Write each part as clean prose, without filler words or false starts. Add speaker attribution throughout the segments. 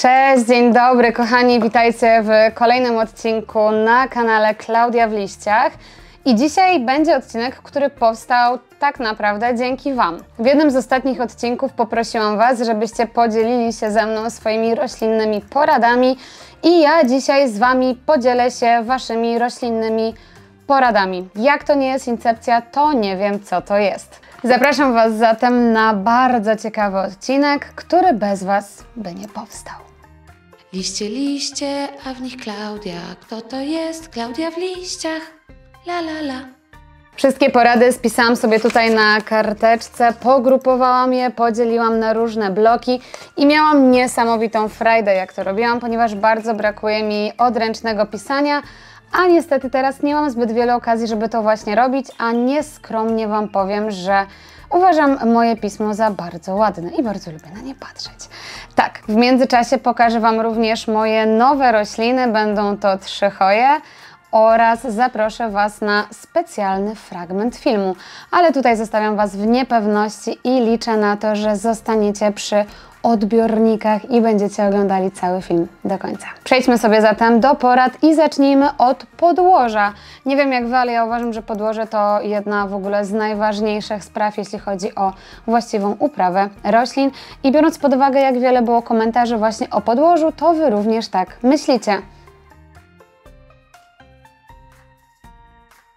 Speaker 1: Cześć, dzień dobry kochani, witajcie w kolejnym odcinku na kanale Klaudia w liściach. I dzisiaj będzie odcinek, który powstał tak naprawdę dzięki Wam. W jednym z ostatnich odcinków poprosiłam Was, żebyście podzielili się ze mną swoimi roślinnymi poradami i ja dzisiaj z Wami podzielę się Waszymi roślinnymi poradami. Jak to nie jest incepcja, to nie wiem, co to jest. Zapraszam Was zatem na bardzo ciekawy odcinek, który bez Was by nie powstał.
Speaker 2: Liście, liście, a w nich Klaudia. Kto to jest? Klaudia w liściach. La la la.
Speaker 1: Wszystkie porady spisałam sobie tutaj na karteczce, pogrupowałam je, podzieliłam na różne bloki i miałam niesamowitą frajdę, jak to robiłam, ponieważ bardzo brakuje mi odręcznego pisania, a niestety teraz nie mam zbyt wiele okazji, żeby to właśnie robić, a nieskromnie Wam powiem, że uważam moje pismo za bardzo ładne i bardzo lubię na nie patrzeć. Tak, w międzyczasie pokażę Wam również moje nowe rośliny, będą to trzychoje oraz zaproszę Was na specjalny fragment filmu. Ale tutaj zostawiam Was w niepewności i liczę na to, że zostaniecie przy odbiornikach i będziecie oglądali cały film do końca. Przejdźmy sobie zatem do porad i zacznijmy od podłoża. Nie wiem jak Wy, ale ja uważam, że podłoże to jedna w ogóle z najważniejszych spraw, jeśli chodzi o właściwą uprawę roślin. I biorąc pod uwagę, jak wiele było komentarzy właśnie o podłożu, to Wy również tak myślicie.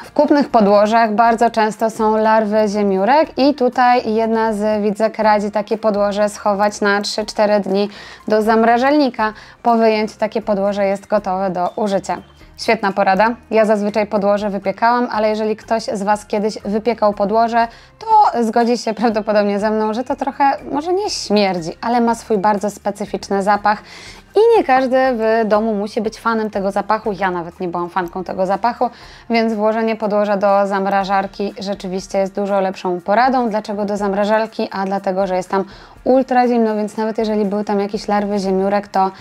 Speaker 1: W kupnych podłożach bardzo często są larwy ziemiórek i tutaj jedna z widzek radzi takie podłoże schować na 3-4 dni do zamrażalnika. Po wyjęciu takie podłoże jest gotowe do użycia. Świetna porada. Ja zazwyczaj podłoże wypiekałam, ale jeżeli ktoś z Was kiedyś wypiekał podłoże, to zgodzi się prawdopodobnie ze mną, że to trochę może nie śmierdzi, ale ma swój bardzo specyficzny zapach i nie każdy w domu musi być fanem tego zapachu. Ja nawet nie byłam fanką tego zapachu, więc włożenie podłoża do zamrażarki rzeczywiście jest dużo lepszą poradą. Dlaczego do zamrażarki? A dlatego, że jest tam ultra zimno, więc nawet jeżeli były tam jakieś larwy ziemiórek, to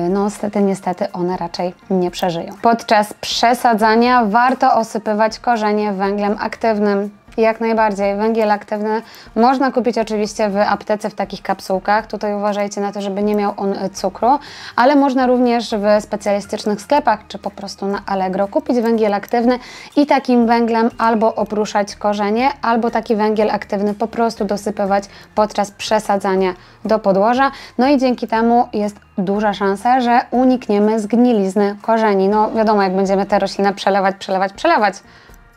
Speaker 1: no niestety one raczej nie przeżyją. Podczas przesadzania warto osypywać korzenie węglem aktywnym. Jak najbardziej. Węgiel aktywny można kupić oczywiście w aptece w takich kapsułkach. Tutaj uważajcie na to, żeby nie miał on cukru, ale można również w specjalistycznych sklepach, czy po prostu na Allegro kupić węgiel aktywny i takim węglem albo oprószać korzenie, albo taki węgiel aktywny po prostu dosypywać podczas przesadzania do podłoża. No i dzięki temu jest duża szansa, że unikniemy zgnilizny korzeni. No wiadomo, jak będziemy te rośliny przelewać,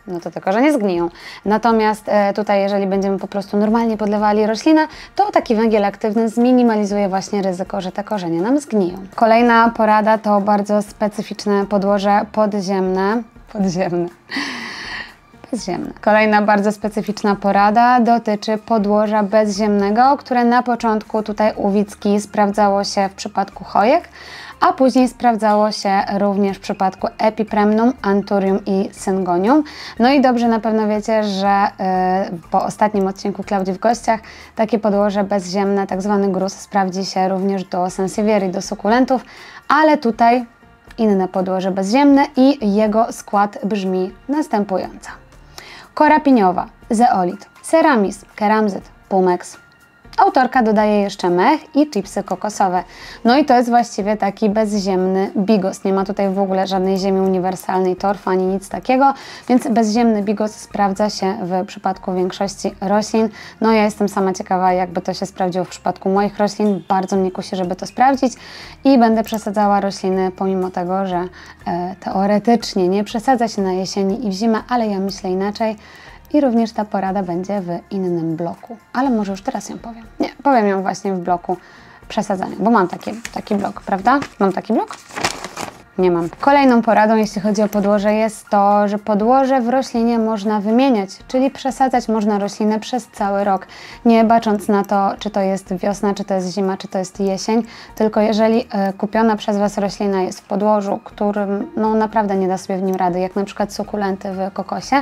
Speaker 1: no to te korzenie zgniją. Natomiast tutaj, jeżeli będziemy po prostu normalnie podlewali roślinę, to taki węgiel aktywny zminimalizuje właśnie ryzyko, że te korzenie nam zgniją. Kolejna porada to bardzo specyficzne podłoże podziemne. Kolejna bardzo specyficzna porada dotyczy podłoża bezziemnego, które na początku tutaj u Wicki sprawdzało się w przypadku chojek, a później sprawdzało się również w przypadku Epipremnum, Anthurium i Syngonium. No i dobrze na pewno wiecie, że po ostatnim odcinku Klaudii w gościach takie podłoże bezziemne, tak zwany gruz, sprawdzi się również do Sansevierii, do sukulentów, ale tutaj inne podłoże bezziemne i jego skład brzmi następująco. Kora piniowa, zeolit, ceramis, keramzyt, pumex. Autorka dodaje jeszcze mech i chipsy kokosowe. No i to jest właściwie taki bezziemny bigos. Nie ma tutaj w ogóle żadnej ziemi uniwersalnej, torfu ani nic takiego, więc bezziemny bigos sprawdza się w przypadku większości roślin. No ja jestem sama ciekawa, jakby to się sprawdziło w przypadku moich roślin. Bardzo mnie kusi, żeby to sprawdzić i będę przesadzała rośliny, pomimo tego, że teoretycznie nie przesadza się na jesieni i w zimę, ale ja myślę inaczej. I również ta porada będzie w innym bloku. Ale może już teraz ją powiem. Nie, powiem ją właśnie w bloku przesadzania, bo mam taki blok, prawda? Mam taki blok? Nie mam. Kolejną poradą, jeśli chodzi o podłoże, jest to, że podłoże w roślinie można wymieniać, czyli przesadzać można roślinę przez cały rok, nie bacząc na to, czy to jest wiosna, czy to jest zima, czy to jest jesień, tylko jeżeli kupiona przez Was roślina jest w podłożu, którym no naprawdę nie da sobie w nim rady, jak na przykład sukulenty w kokosie,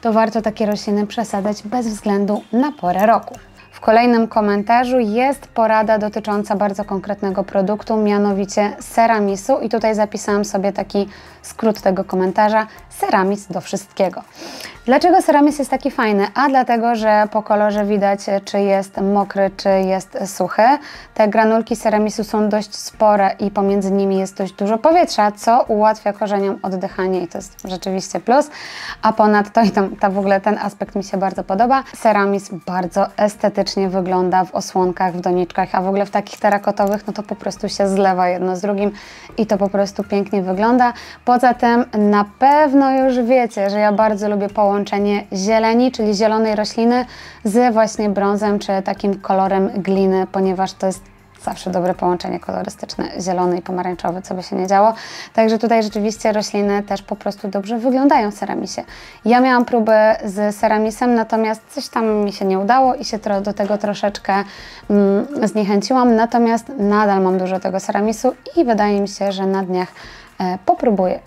Speaker 1: to warto takie rośliny przesadzać bez względu na porę roku. W kolejnym komentarzu jest porada dotycząca bardzo konkretnego produktu, mianowicie ceramisu i tutaj zapisałam sobie taki skrót tego komentarza: ceramis do wszystkiego. Dlaczego Ceramis jest taki fajny? A dlatego, że po kolorze widać, czy jest mokry, czy jest suchy. Te granulki ceramisu są dość spore i pomiędzy nimi jest dość dużo powietrza, co ułatwia korzeniom oddychanie i to jest rzeczywiście plus. A ponadto, i w ogóle ten aspekt mi się bardzo podoba, Ceramis bardzo estetycznie wygląda w osłonkach, w doniczkach, a w ogóle w takich terakotowych, no to po prostu się zlewa jedno z drugim i to po prostu pięknie wygląda. Poza tym na pewno już wiecie, że ja bardzo lubię połączenie zieleni, czyli zielonej rośliny z właśnie brązem, czy takim kolorem gliny, ponieważ to jest zawsze dobre połączenie kolorystyczne, zielony i pomarańczowy, co by się nie działo. Także tutaj rzeczywiście rośliny też po prostu dobrze wyglądają w ceramisie. Ja miałam próbę z ceramisem, natomiast coś tam mi się nie udało i się do tego troszeczkę zniechęciłam, natomiast nadal mam dużo tego ceramisu i wydaje mi się, że na dniach popróbuję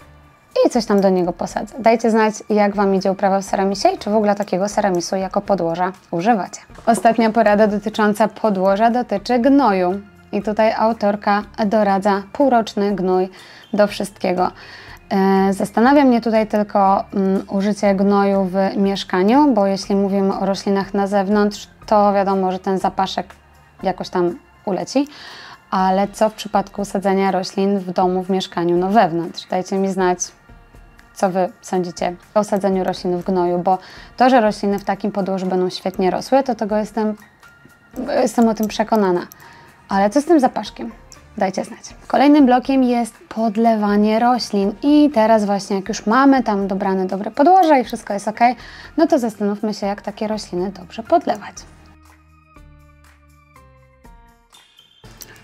Speaker 1: i coś tam do niego posadzę. Dajcie znać, jak Wam idzie uprawa w ceramisie i czy w ogóle takiego ceramisu jako podłoża używacie. Ostatnia porada dotycząca podłoża dotyczy gnoju. I tutaj autorka doradza półroczny gnój do wszystkiego. Zastanawia mnie tutaj tylko użycie gnoju w mieszkaniu, bo jeśli mówimy o roślinach na zewnątrz, to wiadomo, że ten zapaszek jakoś tam uleci. Ale co w przypadku sadzenia roślin w domu, w mieszkaniu, no wewnątrz? Dajcie mi znać, co Wy sądzicie o sadzeniu roślin w gnoju, bo to, że rośliny w takim podłożu będą świetnie rosły, to tego jestem o tym przekonana. Ale co z tym zapaszkiem? Dajcie znać. Kolejnym blokiem jest podlewanie roślin i teraz właśnie jak już mamy tam dobrane dobre podłoże i wszystko jest ok, no to zastanówmy się, jak takie rośliny dobrze podlewać.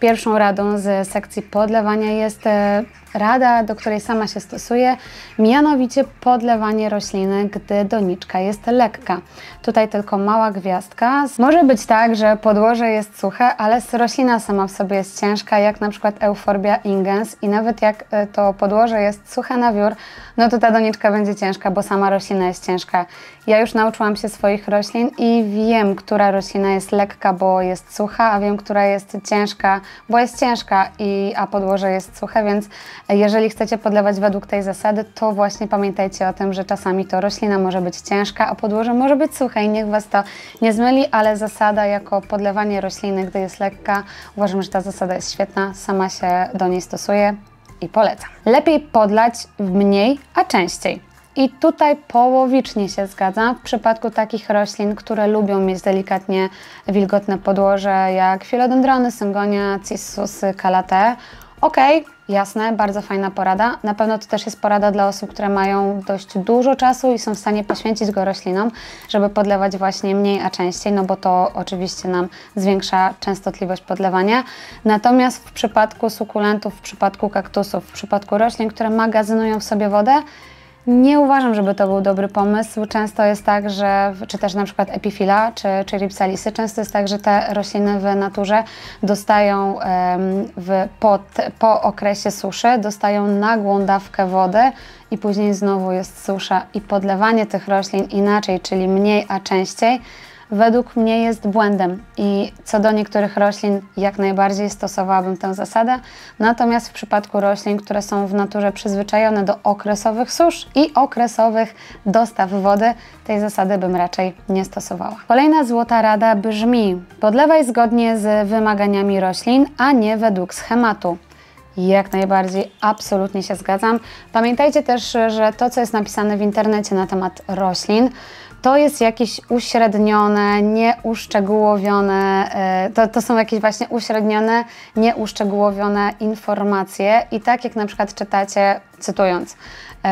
Speaker 1: Pierwszą radą z sekcji podlewania jest rada, do której sama się stosuję, mianowicie podlewanie rośliny, gdy doniczka jest lekka. Tutaj tylko mała gwiazdka. Może być tak, że podłoże jest suche, ale roślina sama w sobie jest ciężka, jak na przykład Euphorbia ingens i nawet jak to podłoże jest suche na wiór, no to ta doniczka będzie ciężka, bo sama roślina jest ciężka. Ja już nauczyłam się swoich roślin i wiem, która roślina jest lekka, bo jest sucha, a wiem, która jest ciężka, bo jest ciężka, a podłoże jest suche, więc jeżeli chcecie podlewać według tej zasady, to właśnie pamiętajcie o tym, że czasami to roślina może być ciężka, a podłoże może być suche i niech Was to nie zmyli, ale zasada jako podlewanie rośliny, gdy jest lekka, uważam, że ta zasada jest świetna, sama się do niej stosuję i polecam. Lepiej podlać mniej, a częściej. I tutaj połowicznie się zgadzam w przypadku takich roślin, które lubią mieć delikatnie wilgotne podłoże, jak filodendrony, syngonia, cissusy, calathea. Okej, jasne, bardzo fajna porada. Na pewno to też jest porada dla osób, które mają dość dużo czasu i są w stanie poświęcić go roślinom, żeby podlewać właśnie mniej, a częściej, no bo to oczywiście nam zwiększa częstotliwość podlewania. Natomiast w przypadku sukulentów, w przypadku kaktusów, w przypadku roślin, które magazynują w sobie wodę, nie uważam, żeby to był dobry pomysł. Często jest tak, że, czy też na przykład epifila, czy ripsalisy, często jest tak, że te rośliny w naturze dostają po okresie suszy, dostają nagłą dawkę wody i później znowu jest susza i podlewanie tych roślin inaczej, czyli mniej, a częściej, według mnie jest błędem i co do niektórych roślin jak najbardziej stosowałabym tę zasadę, natomiast w przypadku roślin, które są w naturze przyzwyczajone do okresowych susz i okresowych dostaw wody, tej zasady bym raczej nie stosowała. Kolejna złota rada brzmi: podlewaj zgodnie z wymaganiami roślin, a nie według schematu. Jak najbardziej, absolutnie się zgadzam. Pamiętajcie też, że to, co jest napisane w internecie na temat roślin, to jest jakieś uśrednione, nieuszczegółowione, to są jakieś właśnie uśrednione, nieuszczegółowione informacje i tak jak na przykład czytacie, cytując,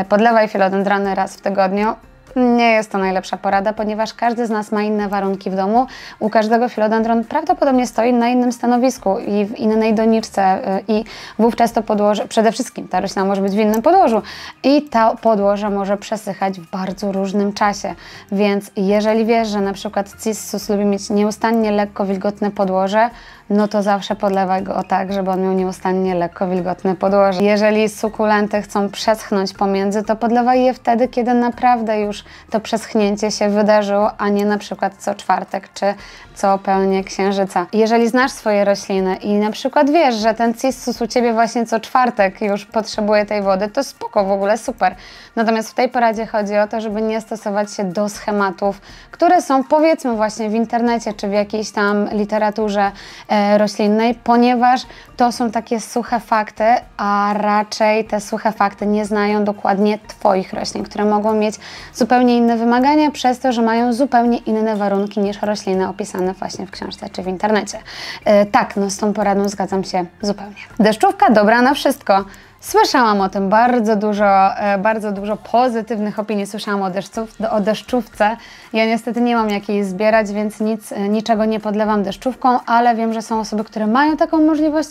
Speaker 1: podlewaj filodendrony raz w tygodniu, nie jest to najlepsza porada, ponieważ każdy z nas ma inne warunki w domu. U każdego filodendron prawdopodobnie stoi na innym stanowisku i w innej doniczce i wówczas to podłoże, przede wszystkim ta roślina może być w innym podłożu i to podłoże może przesychać w bardzo różnym czasie. Więc jeżeli wiesz, że na przykład cissus lubi mieć nieustannie lekko wilgotne podłoże, no to zawsze podlewaj go tak, żeby on miał nieustannie lekko wilgotne podłoże. Jeżeli sukulenty chcą przeschnąć pomiędzy, to podlewaj je wtedy, kiedy naprawdę już to przeschnięcie się wydarzyło, a nie na przykład co czwartek czy co pełnię księżyca. Jeżeli znasz swoje rośliny i na przykład wiesz, że ten cissus u Ciebie właśnie co czwartek już potrzebuje tej wody, to spoko, w ogóle super. Natomiast w tej poradzie chodzi o to, żeby nie stosować się do schematów, które są powiedzmy właśnie w internecie czy w jakiejś tam literaturze roślinnej, ponieważ to są takie suche fakty, a raczej te suche fakty nie znają dokładnie Twoich roślin, które mogą mieć zupełnie inne wymagania przez to, że mają zupełnie inne warunki niż rośliny opisane właśnie w książce czy w internecie. Tak, no z tą poradą zgadzam się zupełnie. Deszczówka dobra na wszystko. Słyszałam o tym bardzo dużo pozytywnych opinii. Słyszałam o deszczówce. Ja niestety nie mam jak jej zbierać, więc niczego nie podlewam deszczówką, ale wiem, że są osoby, które mają taką możliwość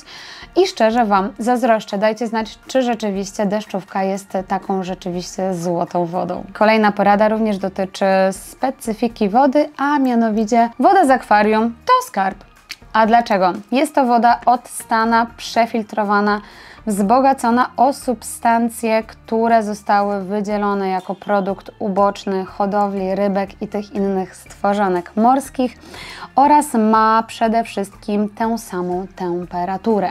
Speaker 1: i szczerze Wam zazdroszczę. Dajcie znać, czy rzeczywiście deszczówka jest taką rzeczywiście złotą wodą. Kolejna porada również dotyczy specyfiki wody, a mianowicie woda z akwarium to skarb. A dlaczego? Jest to woda odstana, przefiltrowana, wzbogacona o substancje, które zostały wydzielone jako produkt uboczny hodowli rybek i tych innych stworzonek morskich oraz ma przede wszystkim tę samą temperaturę.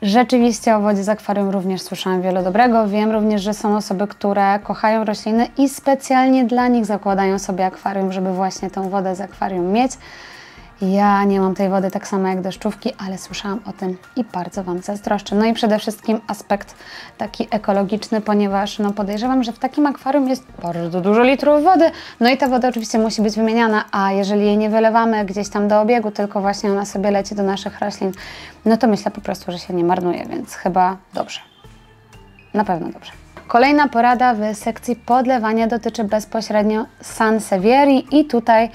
Speaker 1: Rzeczywiście o wodzie z akwarium również słyszałam wiele dobrego. Wiem również, że są osoby, które kochają rośliny i specjalnie dla nich zakładają sobie akwarium, żeby właśnie tę wodę z akwarium mieć. Ja nie mam tej wody tak samo jak deszczówki, ale słyszałam o tym i bardzo Wam zazdroszczę. No i przede wszystkim aspekt taki ekologiczny, ponieważ no podejrzewam, że w takim akwarium jest bardzo dużo litrów wody, no i ta woda oczywiście musi być wymieniana, a jeżeli jej nie wylewamy gdzieś tam do obiegu, tylko właśnie ona sobie leci do naszych roślin, no to myślę po prostu, że się nie marnuje, więc chyba dobrze. Na pewno dobrze. Kolejna porada w sekcji podlewania dotyczy bezpośrednio Sansevierii i tutaj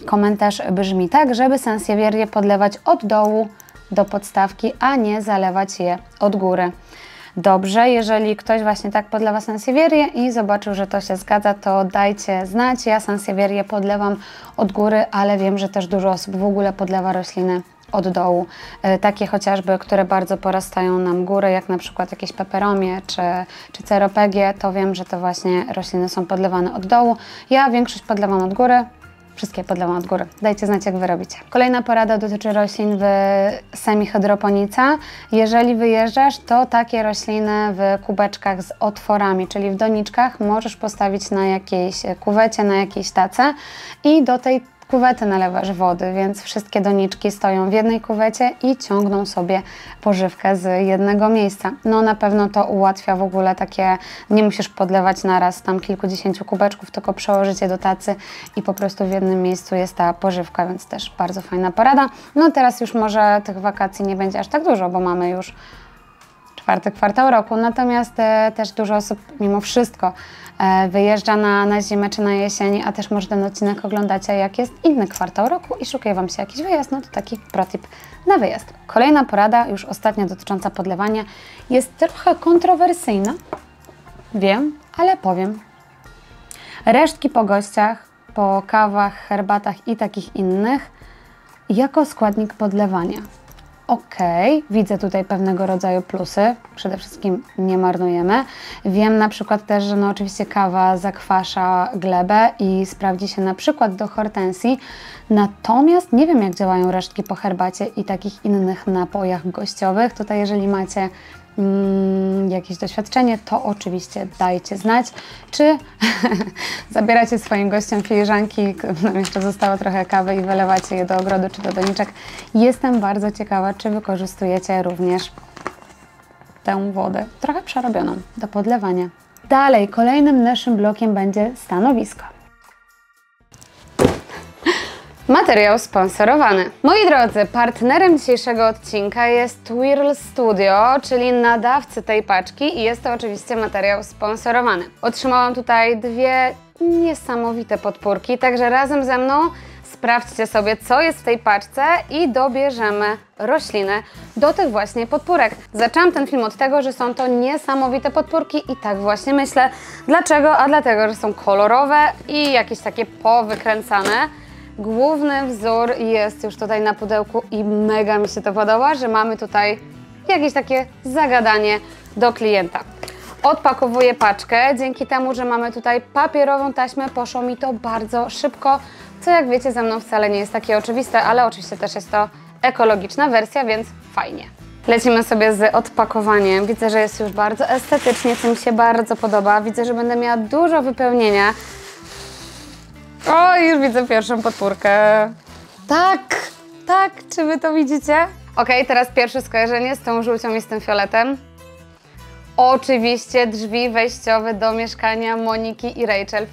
Speaker 1: komentarz brzmi tak, żeby Sansevierię podlewać od dołu do podstawki, a nie zalewać je od góry. Dobrze, jeżeli ktoś właśnie tak podlewa Sansevierię i zobaczył, że to się zgadza, to dajcie znać. Ja Sansevierię podlewam od góry, ale wiem, że też dużo osób w ogóle podlewa rośliny od dołu. Takie chociażby, które bardzo porastają nam górę, jak na przykład jakieś peperomie czy ceropegie, to wiem, że to właśnie rośliny są podlewane od dołu. Ja większość podlewam od góry, wszystkie podlewam od góry. Dajcie znać, jak Wy robicie. Kolejna porada dotyczy roślin w semihydroponice. Jeżeli wyjeżdżasz, to takie rośliny w kubeczkach z otworami, czyli w doniczkach, możesz postawić na jakiejś kuwecie, na jakiejś tace i do tej kuwety nalewasz wody, więc wszystkie doniczki stoją w jednej kuwecie i ciągną sobie pożywkę z jednego miejsca. No na pewno to ułatwia w ogóle takie, nie musisz podlewać naraz tam kilkudziesięciu kubeczków, tylko przełożyć je do tacy i po prostu w jednym miejscu jest ta pożywka, więc też bardzo fajna porada. No teraz już może tych wakacji nie będzie aż tak dużo, bo mamy już czwarty kwartał roku, natomiast też dużo osób mimo wszystko wyjeżdża na zimę czy na jesień, a też może ten odcinek oglądacie, jak jest inny kwartał roku i szukuje Wam się jakiś wyjazd, no to taki protip na wyjazd. Kolejna porada, już ostatnia dotycząca podlewania, jest trochę kontrowersyjna, wiem, ale powiem. Resztki po gościach, po kawach, herbatach i takich innych jako składnik podlewania. Widzę tutaj pewnego rodzaju plusy, przede wszystkim nie marnujemy. Wiem na przykład też, że no oczywiście kawa zakwasza glebę i sprawdzi się na przykład do hortensji, natomiast nie wiem, jak działają resztki po herbacie i takich innych napojach gościowych. Tutaj jeżeli macie jakieś doświadczenie, to oczywiście dajcie znać, czy zabieracie swoim gościom filiżanki, nam jeszcze zostało trochę kawy i wylewacie je do ogrodu czy do doniczek. Jestem bardzo ciekawa, czy wykorzystujecie również tę wodę, trochę przerobioną, do podlewania. Dalej, kolejnym naszym blokiem będzie stanowisko. Materiał sponsorowany. Moi drodzy, partnerem dzisiejszego odcinka jest Twirl Studio, czyli nadawcy tej paczki i jest to oczywiście materiał sponsorowany. Otrzymałam tutaj dwie niesamowite podpórki, także razem ze mną sprawdźcie sobie, co jest w tej paczce i dobierzemy rośliny do tych właśnie podpórek. Zaczęłam ten film od tego, że są to niesamowite podpórki i tak właśnie myślę. Dlaczego? A dlatego, że są kolorowe i jakieś takie powykręcane. Główny wzór jest już tutaj na pudełku i mega mi się to podoba, że mamy tutaj jakieś takie zagadanie do klienta. Odpakowuję paczkę, dzięki temu, że mamy tutaj papierową taśmę, poszło mi to bardzo szybko, co jak wiecie ze mną wcale nie jest takie oczywiste, ale oczywiście też jest to ekologiczna wersja, więc fajnie. Lecimy sobie z odpakowaniem. Widzę, że jest już bardzo estetycznie, co mi się bardzo podoba. Widzę, że będę miała dużo wypełnienia. O, już widzę pierwszą podpórkę. Tak, czy wy to widzicie? Ok, teraz pierwsze skojarzenie z tą żółcią i z tym fioletem. Oczywiście drzwi wejściowe do mieszkania Moniki i Rachel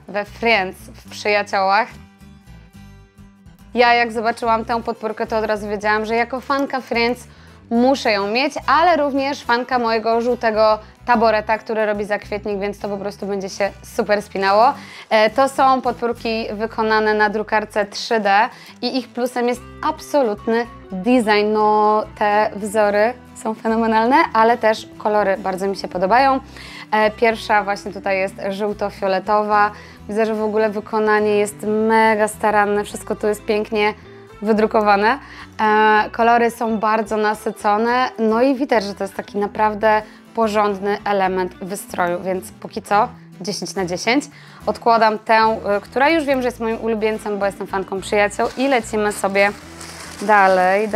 Speaker 1: we Friends, w Przyjaciołach. Ja jak zobaczyłam tę podpórkę, to od razu wiedziałam, że jako fanka Friends muszę ją mieć, ale również fanka mojego żółtego taboreta, który robi zakwietnik, więc to po prostu będzie się super spinało. To są podpórki wykonane na drukarce 3D i ich plusem jest absolutny design. No, te wzory są fenomenalne, ale też kolory bardzo mi się podobają. Pierwsza właśnie tutaj jest żółto-fioletowa. Widzę, że w ogóle wykonanie jest mega staranne, wszystko tu jest pięknie wydrukowane. Kolory są bardzo nasycone, no i widać, że to jest taki naprawdę porządny element wystroju, więc póki co 10 na 10. Odkładam tę, która już wiem, że jest moim ulubieńcem, bo jestem fanką Przyjaciół i lecimy sobie dalej.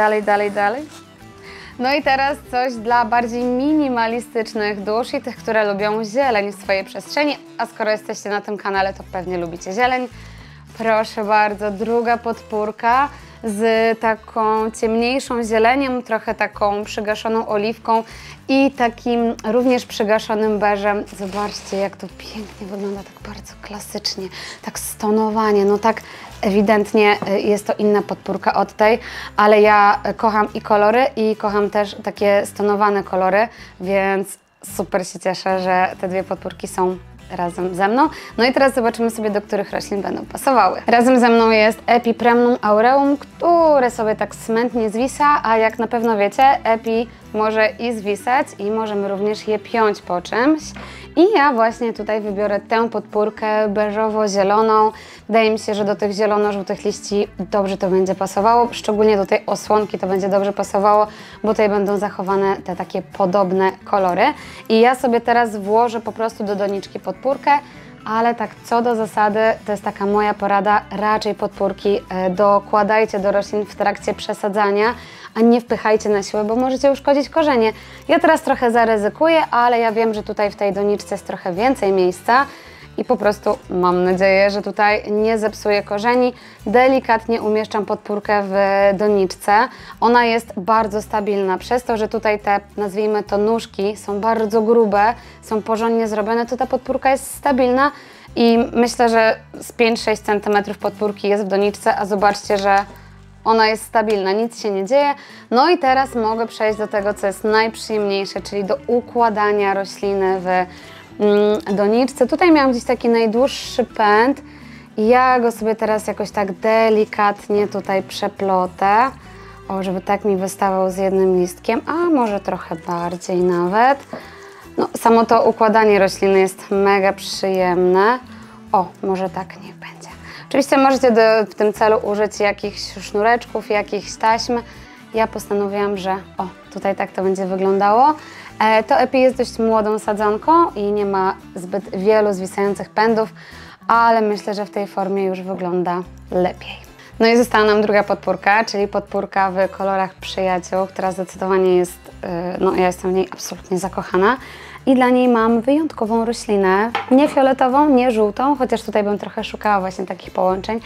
Speaker 1: No i teraz coś dla bardziej minimalistycznych dusz i tych, które lubią zieleń w swojej przestrzeni, a skoro jesteście na tym kanale, to pewnie lubicie zieleń. Proszę bardzo, druga podpórka z taką ciemniejszą zielenią, trochę taką przygaszoną oliwką i takim również przygaszonym beżem. Zobaczcie, jak to pięknie wygląda, tak bardzo klasycznie, tak stonowanie, no tak ewidentnie jest to inna podpórka od tej, ale ja kocham i kolory i kocham też takie stonowane kolory, więc super się cieszę, że te dwie podpórki są razem ze mną. No i teraz zobaczymy sobie, do których roślin będą pasowały. Razem ze mną jest Epipremnum aureum, które sobie tak smętnie zwisa, a jak na pewno wiecie, Epi może i zwisać i możemy również je piąć po czymś. I ja właśnie tutaj wybiorę tę podpórkę beżowo-zieloną. Wydaje mi się, że do tych zielono-żółtych liści dobrze to będzie pasowało, szczególnie do tej osłonki to będzie dobrze pasowało, bo tutaj będą zachowane te takie podobne kolory. I ja sobie teraz włożę po prostu do doniczki podpórkę, ale tak co do zasady, to jest taka moja porada, raczej podpórki dokładajcie do roślin w trakcie przesadzania, a nie wpychajcie na siłę, bo możecie uszkodzić korzenie. Ja teraz trochę zaryzykuję, ale ja wiem, że tutaj w tej doniczce jest trochę więcej miejsca i po prostu mam nadzieję, że tutaj nie zepsuję korzeni. Delikatnie umieszczam podpórkę w doniczce. Ona jest bardzo stabilna, przez to, że tutaj te, nazwijmy to, nóżki są bardzo grube, są porządnie zrobione, to ta podpórka jest stabilna i myślę, że z 5-6 cm podpórki jest w doniczce, a zobaczcie, że ona jest stabilna, nic się nie dzieje. No i teraz mogę przejść do tego, co jest najprzyjemniejsze, czyli do układania rośliny w doniczce. Tutaj miałam gdzieś taki najdłuższy pęd i ja go sobie teraz jakoś tak delikatnie tutaj przeplotę, o, żeby tak mi wystawał z jednym listkiem, a może trochę bardziej nawet. No, samo to układanie rośliny jest mega przyjemne. O, może tak niech będzie. Oczywiście możecie w tym celu użyć jakichś sznureczków, jakichś taśm. Ja postanowiłam, że o, tutaj tak to będzie wyglądało. To Epi jest dość młodą sadzonką i nie ma zbyt wielu zwisających pędów, ale myślę, że w tej formie już wygląda lepiej. No i została nam druga podpórka, czyli podpórka w kolorach Przyjaciół, która zdecydowanie jest, no ja jestem w niej absolutnie zakochana. I dla niej mam wyjątkową roślinę, nie fioletową, nie żółtą, chociaż tutaj bym trochę szukała właśnie takich połączeń,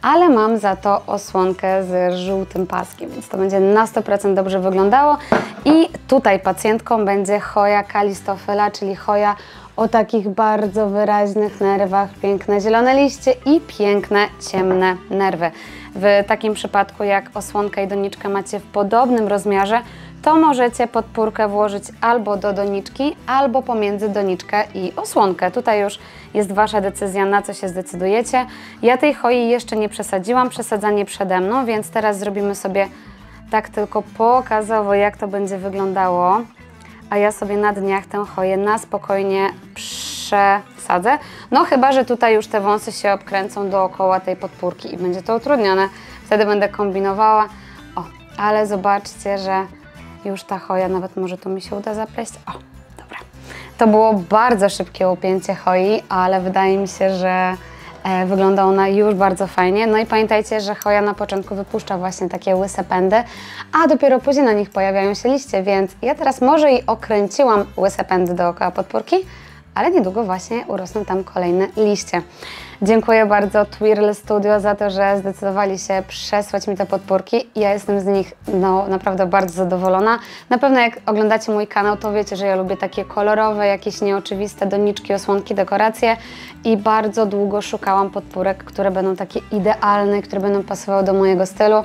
Speaker 1: ale mam za to osłonkę z żółtym paskiem, więc to będzie na 100% dobrze wyglądało. I tutaj pacjentką będzie Hoja calistophylla, czyli choja o takich bardzo wyraźnych nerwach, piękne zielone liście i piękne ciemne nerwy. W takim przypadku, jak osłonkę i doniczkę macie w podobnym rozmiarze, to możecie podpórkę włożyć albo do doniczki, albo pomiędzy doniczkę i osłonkę. Tutaj już jest Wasza decyzja, na co się zdecydujecie. Ja tej choi jeszcze nie przesadziłam, przesadzanie przede mną, więc teraz zrobimy sobie tak tylko pokazowo, jak to będzie wyglądało. A ja sobie na dniach tę choję na spokojnie posadzę. No chyba, że tutaj już te wąsy się obkręcą dookoła tej podpórki i będzie to utrudnione. Wtedy będę kombinowała. O, ale zobaczcie, że już ta choja, nawet może tu mi się uda zapleść. O, dobra. To było bardzo szybkie upięcie choi, ale wydaje mi się, że wygląda ona już bardzo fajnie. No i pamiętajcie, że choja na początku wypuszcza właśnie takie łyse pędy, a dopiero później na nich pojawiają się liście, więc ja teraz może i okręciłam łyse pędy dookoła podpórki, ale niedługo właśnie urosną tam kolejne liście. Dziękuję bardzo Twirl Studio za to, że zdecydowali się przesłać mi te podpórki. Ja jestem z nich naprawdę bardzo zadowolona. Na pewno jak oglądacie mój kanał, to wiecie, że ja lubię takie kolorowe, jakieś nieoczywiste doniczki, osłonki, dekoracje i bardzo długo szukałam podpórek, które będą takie idealne, które będą pasowały do mojego stylu.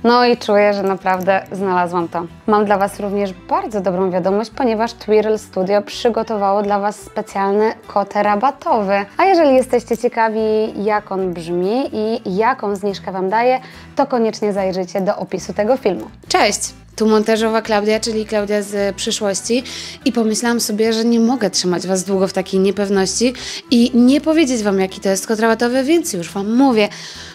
Speaker 1: No i czuję, że naprawdę znalazłam to. Mam dla Was również bardzo dobrą wiadomość, ponieważ Twirl Studio przygotowało dla Was specjalny kod rabatowy. A jeżeli jesteście ciekawi, jak on brzmi i jaką zniżkę Wam daje, to koniecznie zajrzyjcie do opisu tego filmu.
Speaker 2: Cześć! Tu montażowa Klaudia, czyli Klaudia z przyszłości i pomyślałam sobie, że nie mogę trzymać Was długo w takiej niepewności i nie powiedzieć Wam, jaki to jest kod rabatowy, więc już Wam mówię.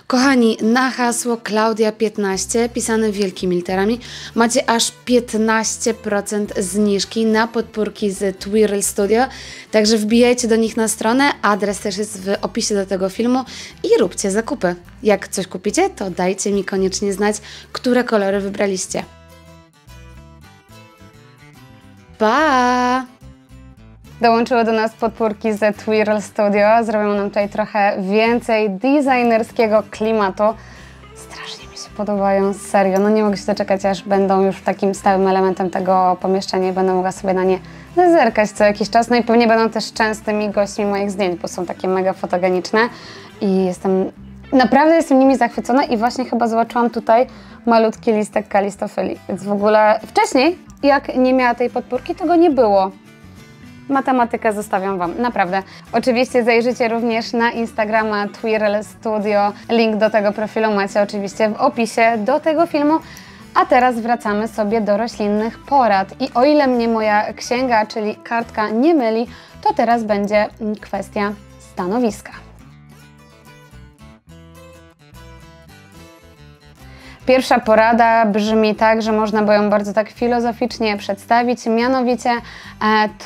Speaker 2: Kochani, na hasło Klaudia15, pisane wielkimi literami, macie aż 15% zniżki na podpórki z Twirl Studio, także wbijajcie do nich na stronę, adres też jest w opisie do tego filmu i róbcie zakupy. Jak coś kupicie, to dajcie mi koniecznie znać, które kolory wybraliście. Pa!
Speaker 1: Dołączyły do nas podpórki z Twirl Studio. Zrobią nam tutaj trochę więcej designerskiego klimatu. Strasznie mi się podobają, serio. No nie mogę się doczekać, aż będą już takim stałym elementem tego pomieszczenia i będę mogła sobie na nie zerkać co jakiś czas. No i pewnie będą też częstymi gośćmi moich zdjęć, bo są takie mega fotogeniczne i naprawdę jestem nimi zachwycona i właśnie chyba zobaczyłam tutaj malutki listek kalistofylii. Więc w ogóle wcześniej, jak nie miała tej podpórki, to go nie było. Matematykę zostawiam Wam, naprawdę. Oczywiście zajrzyjcie również na Instagrama Twirl Studio. Link do tego profilu macie oczywiście w opisie do tego filmu. A teraz wracamy sobie do roślinnych porad. I o ile mnie moja księga, czyli kartka nie myli, to teraz będzie kwestia stanowiska. Pierwsza porada brzmi tak, że można by ją bardzo tak filozoficznie przedstawić, mianowicie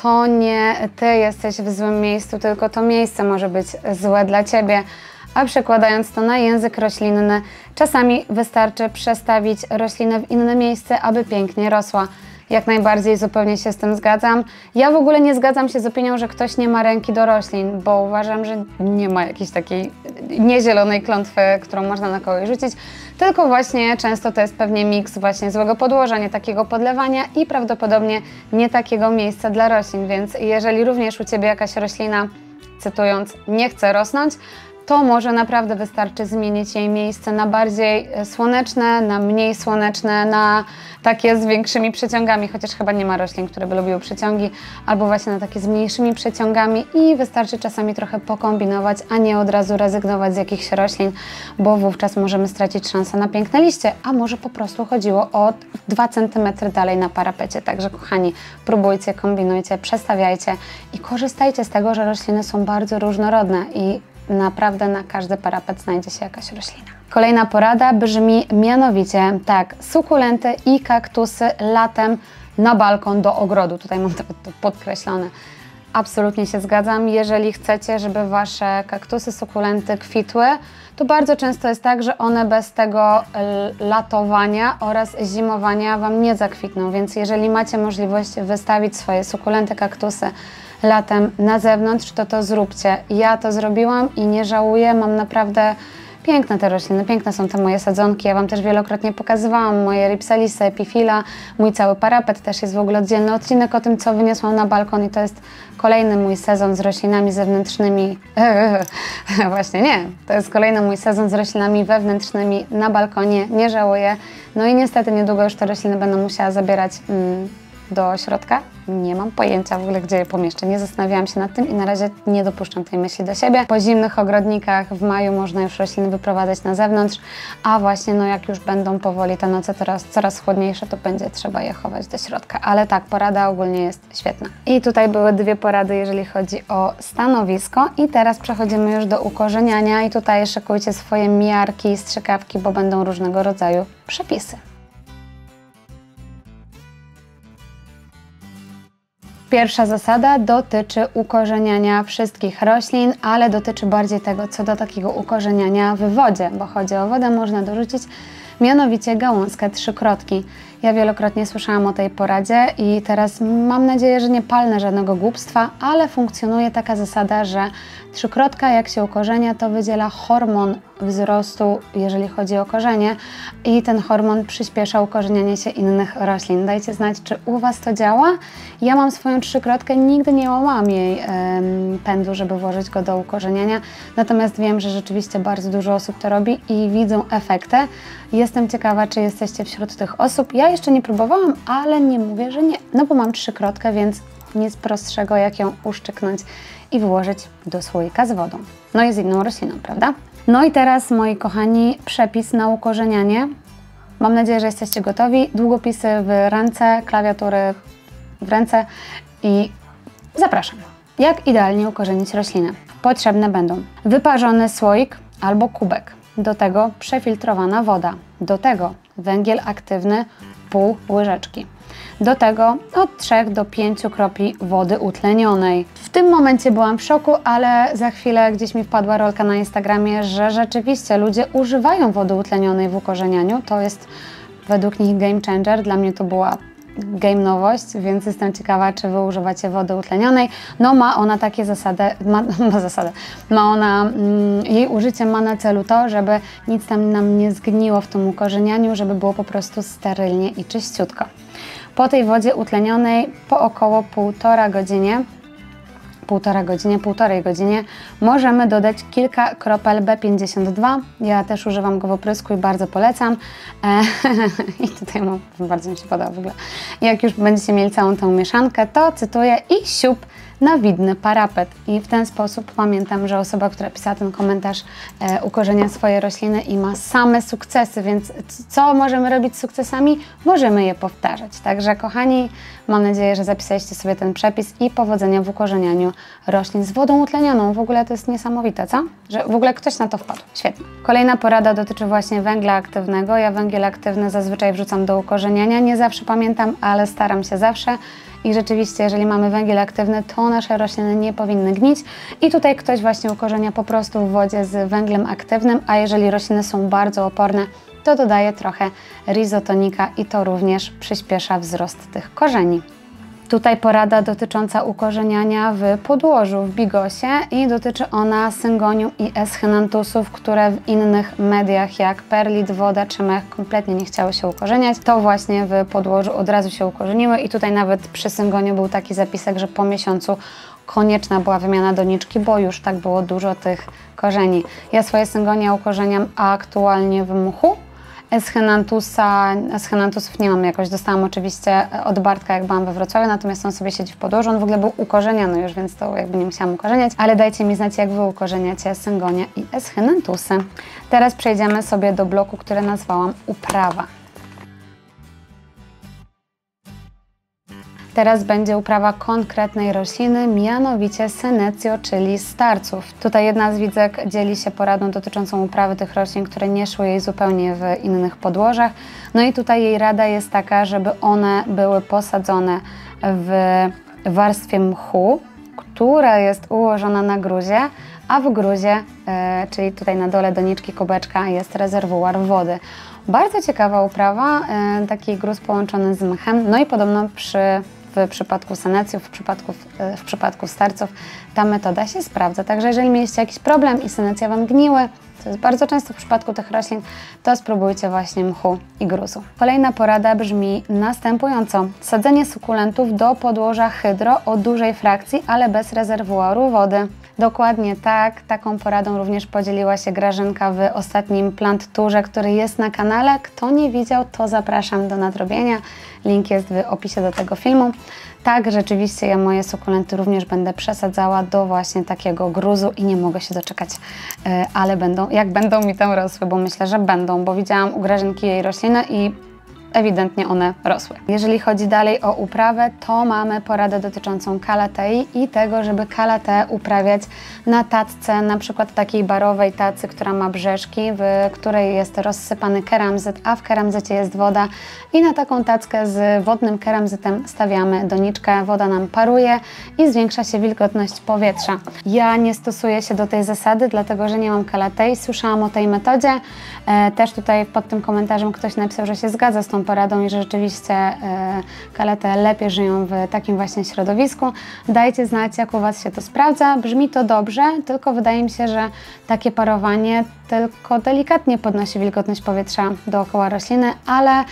Speaker 1: to nie Ty jesteś w złym miejscu, tylko to miejsce może być złe dla Ciebie. A przekładając to na język roślinny, czasami wystarczy przestawić roślinę w inne miejsce, aby pięknie rosła. Jak najbardziej zupełnie się z tym zgadzam. Ja w ogóle nie zgadzam się z opinią, że ktoś nie ma ręki do roślin, bo uważam, że nie ma jakiejś takiej niezielonej klątwy, którą można na kogoś rzucić, tylko właśnie często to jest pewnie miks właśnie złego podłoża, nie takiego podlewania i prawdopodobnie nie takiego miejsca dla roślin, więc jeżeli również u Ciebie jakaś roślina, cytując, nie chce rosnąć, to może naprawdę wystarczy zmienić jej miejsce na bardziej słoneczne, na mniej słoneczne, na takie z większymi przeciągami, chociaż chyba nie ma roślin, które by lubiły przeciągi, albo właśnie na takie z mniejszymi przeciągami i wystarczy czasami trochę pokombinować, a nie od razu rezygnować z jakichś roślin, bo wówczas możemy stracić szansę na piękne liście, a może po prostu chodziło o 2 cm dalej na parapecie. Także kochani, próbujcie, kombinujcie, przestawiajcie i korzystajcie z tego, że rośliny są bardzo różnorodne i naprawdę na każdy parapet znajdzie się jakaś roślina. Kolejna porada brzmi mianowicie tak, sukulenty i kaktusy latem na balkon do ogrodu. Tutaj mam to podkreślone. Absolutnie się zgadzam. Jeżeli chcecie, żeby Wasze kaktusy, sukulenty kwitły, to bardzo często jest tak, że one bez tego latowania oraz zimowania Wam nie zakwitną, więc jeżeli macie możliwość wystawić swoje sukulenty, kaktusy latem na zewnątrz, to zróbcie. Ja to zrobiłam i nie żałuję, mam naprawdę piękne te rośliny, piękne są te moje sadzonki. Ja Wam też wielokrotnie pokazywałam moje ripsalisy, epifila, mój cały parapet, też jest w ogóle oddzielny odcinek o tym, co wyniosłam na balkon i to jest kolejny mój sezon z roślinami zewnętrznymi. Właśnie nie, to jest kolejny mój sezon z roślinami wewnętrznymi na balkonie, nie żałuję. No i niestety niedługo już te rośliny będą musiała zabierać do środka. Nie mam pojęcia w ogóle, gdzie je pomieszczę. Nie zastanawiałam się nad tym i na razie nie dopuszczam tej myśli do siebie. Po zimnych ogrodnikach w maju można już rośliny wyprowadzać na zewnątrz, a właśnie no jak już będą powoli te noce coraz chłodniejsze, to będzie trzeba je chować do środka. Ale tak, porada ogólnie jest świetna. I tutaj były dwie porady, jeżeli chodzi o stanowisko. I teraz przechodzimy już do ukorzeniania i tutaj szykujcie swoje miarki i strzykawki, bo będą różnego rodzaju przepisy. Pierwsza zasada dotyczy ukorzeniania wszystkich roślin, ale dotyczy bardziej tego, co do takiego ukorzeniania w wodzie, bo chodzi o wodę, można dorzucić mianowicie gałązkę trzykrotki. Ja wielokrotnie słyszałam o tej poradzie i teraz mam nadzieję, że nie palnę żadnego głupstwa, ale funkcjonuje taka zasada, że trzykrotka jak się ukorzenia, to wydziela hormon wzrostu, jeżeli chodzi o korzenie i ten hormon przyspiesza ukorzenianie się innych roślin. Dajcie znać, czy u Was to działa. Ja mam swoją trzykrotkę, nigdy nie łamałam jej pędu, żeby włożyć go do ukorzeniania, natomiast wiem, że rzeczywiście bardzo dużo osób to robi i widzą efekty. Jestem ciekawa, czy jesteście wśród tych osób. Ja jeszcze nie próbowałam, ale nie mówię, że nie, no bo mam trzykrotkę, więc nic prostszego jak ją uszczyknąć i włożyć do słoika z wodą. No i z inną rośliną, prawda? No i teraz, moi kochani, przepis na ukorzenianie. Mam nadzieję, że jesteście gotowi. Długopisy w ręce, klawiatury w ręce i zapraszam. Jak idealnie ukorzenić roślinę? Potrzebne będą wyparzony słoik albo kubek. Do tego przefiltrowana woda. Do tego węgiel aktywny pół łyżeczki. Do tego od 3 do 5 kropli wody utlenionej. W tym momencie byłam w szoku, ale za chwilę gdzieś mi wpadła rolka na Instagramie, że rzeczywiście ludzie używają wody utlenionej w ukorzenianiu. To jest według nich game changer. Dla mnie to była game nowość, więc jestem ciekawa, czy Wy używacie wody utlenionej. No ma ona takie zasady, jej użycie ma na celu to, żeby nic tam nam nie zgniło w tym ukorzenianiu, żeby było po prostu sterylnie i czyściutko. Po tej wodzie utlenionej po około półtorej godzinie możemy dodać kilka kropel B52. Ja też używam go w oprysku i bardzo polecam. I tutaj bardzo mi się podoba w ogóle. Jak już będziecie mieli całą tą mieszankę, to cytuję i siup na widny parapet. I w ten sposób pamiętam, że osoba, która pisała ten komentarz, ukorzenia swoje rośliny i ma same sukcesy, więc co możemy robić z sukcesami? Możemy je powtarzać. Także kochani, mam nadzieję, że zapisaliście sobie ten przepis i powodzenia w ukorzenianianiu roślin z wodą utlenioną. W ogóle to jest niesamowite, co? Że w ogóle ktoś na to wpadł. Świetnie. Kolejna porada dotyczy właśnie węgla aktywnego. Ja węgiel aktywny zazwyczaj wrzucam do ukorzeniania. Nie zawsze pamiętam, ale staram się zawsze. I rzeczywiście, jeżeli mamy węgiel aktywny, to nasze rośliny nie powinny gnić. I tutaj ktoś właśnie ukorzenia po prostu w wodzie z węglem aktywnym, a jeżeli rośliny są bardzo oporne, to dodaje trochę rizotonika i to również przyspiesza wzrost tych korzeni. Tutaj porada dotycząca ukorzeniania w podłożu, w bigosie i dotyczy ona syngonium i eschynanthusów, które w innych mediach jak perlit, woda czy mech kompletnie nie chciały się ukorzeniać. To właśnie w podłożu od razu się ukorzeniły i tutaj nawet przy syngoniu był taki zapisek, że po miesiącu konieczna była wymiana doniczki, bo już tak było dużo tych korzeni. Ja swoje syngonia ukorzeniam aktualnie w mchu. Eschynanthusów nie mam jakoś, dostałam oczywiście od Bartka, jak byłam we Wrocławiu, natomiast on sobie siedzi w podłożu, on w ogóle był ukorzeniany już, więc to jakby nie musiałam ukorzeniać, ale dajcie mi znać, jak Wy ukorzeniacie syngonia i eschynanthusy. Teraz przejdziemy sobie do bloku, który nazwałam uprawa. Teraz będzie uprawa konkretnej rośliny, mianowicie Senecio, czyli starców. Tutaj jedna z widzek dzieli się poradą dotyczącą uprawy tych roślin, które nie szły jej zupełnie w innych podłożach. No i tutaj jej rada jest taka, żeby one były posadzone w warstwie mchu, która jest ułożona na gruzie, a w gruzie, czyli tutaj na dole doniczki kubeczka, jest rezerwuar wody. Bardzo ciekawa uprawa, taki gruz połączony z mchem, no i podobno w przypadku senecjów, w przypadku starców ta metoda się sprawdza. Także jeżeli mieliście jakiś problem i senecja Wam gniły, co jest bardzo często w przypadku tych roślin, to spróbujcie właśnie mchu i gruzu. Kolejna porada brzmi następująco. Sadzenie sukulentów do podłoża hydro o dużej frakcji, ale bez rezerwuaru wody. Dokładnie tak, taką poradą również podzieliła się Grażynka w ostatnim plant tourze, który jest na kanale. Kto nie widział, to zapraszam do nadrobienia. Link jest w opisie do tego filmu. Tak, rzeczywiście ja moje sukulenty również będę przesadzała do właśnie takiego gruzu i nie mogę się doczekać, ale jak będą mi tam rosły, bo myślę, że będą, bo widziałam u Grażynki jej rośliny i ewidentnie one rosły. Jeżeli chodzi dalej o uprawę, to mamy poradę dotyczącą kalatei i tego, żeby kalateę uprawiać na tacce, na przykład takiej barowej tacy, która ma brzeszki, w której jest rozsypany keramzyt, a w keramzycie jest woda i na taką tackę z wodnym keramzytem stawiamy doniczkę, woda nam paruje i zwiększa się wilgotność powietrza. Ja nie stosuję się do tej zasady, dlatego że nie mam kalatei, słyszałam o tej metodzie, też tutaj pod tym komentarzem ktoś napisał, że się zgadza z tą poradą i że rzeczywiście kalate lepiej żyją w takim właśnie środowisku. Dajcie znać, jak u Was się to sprawdza. Brzmi to dobrze, tylko wydaje mi się, że takie parowanie tylko delikatnie podnosi wilgotność powietrza dookoła rośliny, ale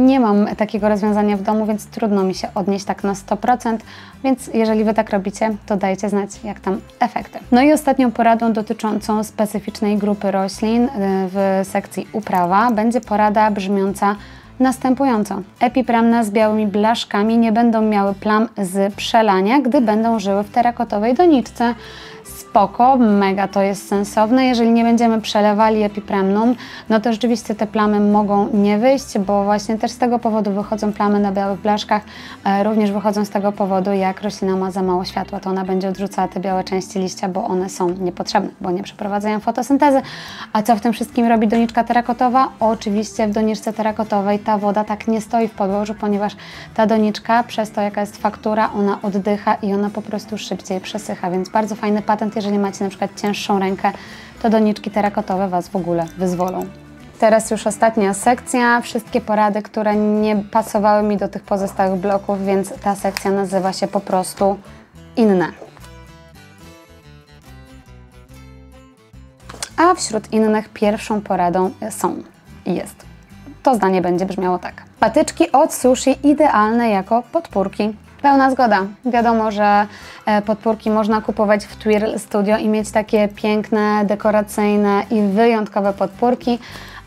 Speaker 1: nie mam takiego rozwiązania w domu, więc trudno mi się odnieść tak na 100%, więc jeżeli Wy tak robicie, to dajcie znać, jak tam efekty. No i ostatnią poradą dotyczącą specyficznej grupy roślin w sekcji uprawa będzie porada brzmiąca następująco. Epipremna z białymi blaszkami nie będą miały plam z przelania, gdy będą żyły w terakotowej doniczce. Spoko, mega to jest sensowne. Jeżeli nie będziemy przelewali epipremnum, no to rzeczywiście te plamy mogą nie wyjść, bo właśnie też z tego powodu wychodzą plamy na białych blaszkach. Również wychodzą z tego powodu, jak roślina ma za mało światła, to ona będzie odrzucała te białe części liścia, bo one są niepotrzebne, bo nie przeprowadzają fotosyntezy. A co w tym wszystkim robi doniczka terakotowa? Oczywiście w doniczce terakotowej ta woda tak nie stoi w podłożu, ponieważ ta doniczka, przez to jaka jest faktura, ona oddycha i ona po prostu szybciej przesycha, więc bardzo fajny patent. Jeżeli macie na przykład cięższą rękę, to doniczki terakotowe Was w ogóle wyzwolą. Teraz już ostatnia sekcja, wszystkie porady, które nie pasowały mi do tych pozostałych bloków, więc ta sekcja nazywa się po prostu inne. A wśród innych pierwszą poradą jest. To zdanie będzie brzmiało tak. Patyczki od sushi idealne jako podpórki. Pełna zgoda. Wiadomo, że podpórki można kupować w Twirl Studio i mieć takie piękne, dekoracyjne i wyjątkowe podpórki,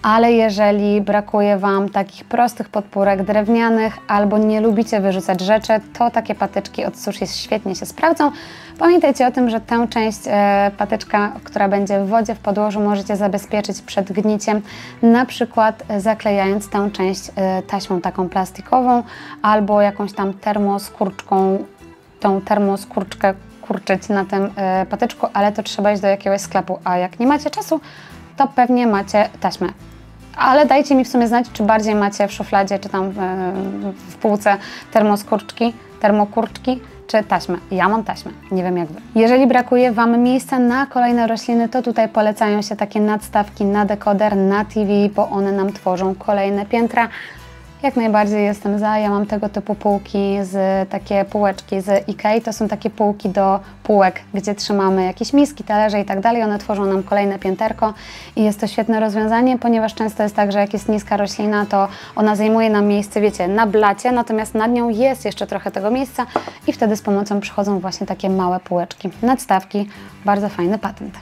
Speaker 1: ale jeżeli brakuje Wam takich prostych podpórek drewnianych albo nie lubicie wyrzucać rzeczy, to takie patyczki od sushi świetnie się sprawdzą. Pamiętajcie o tym, że tę część patyczka, która będzie w wodzie w podłożu, możecie zabezpieczyć przed gniciem, na przykład zaklejając tę część taśmą taką plastikową albo jakąś tam termoskurczką, tą termoskurczkę kurczyć na tym patyczku, ale to trzeba iść do jakiegoś sklepu, a jak nie macie czasu, to pewnie macie taśmę. Ale dajcie mi w sumie znać, czy bardziej macie w szufladzie, czy tam w półce termokurczki, czy taśmę. Ja mam taśmę, nie wiem jak Wy. Jeżeli brakuje Wam miejsca na kolejne rośliny, to tutaj polecają się takie nadstawki na dekoder, na TV, bo one nam tworzą kolejne piętra. Jak najbardziej jestem za, ja mam tego typu półki, takie półeczki z Ikei, to są takie półki do półek, gdzie trzymamy jakieś miski, talerze i tak dalej, one tworzą nam kolejne pięterko i jest to świetne rozwiązanie, ponieważ często jest tak, że jak jest niska roślina, to ona zajmuje nam miejsce, wiecie, na blacie, natomiast nad nią jest jeszcze trochę tego miejsca i wtedy z pomocą przychodzą właśnie takie małe półeczki, nadstawki, bardzo fajny patent.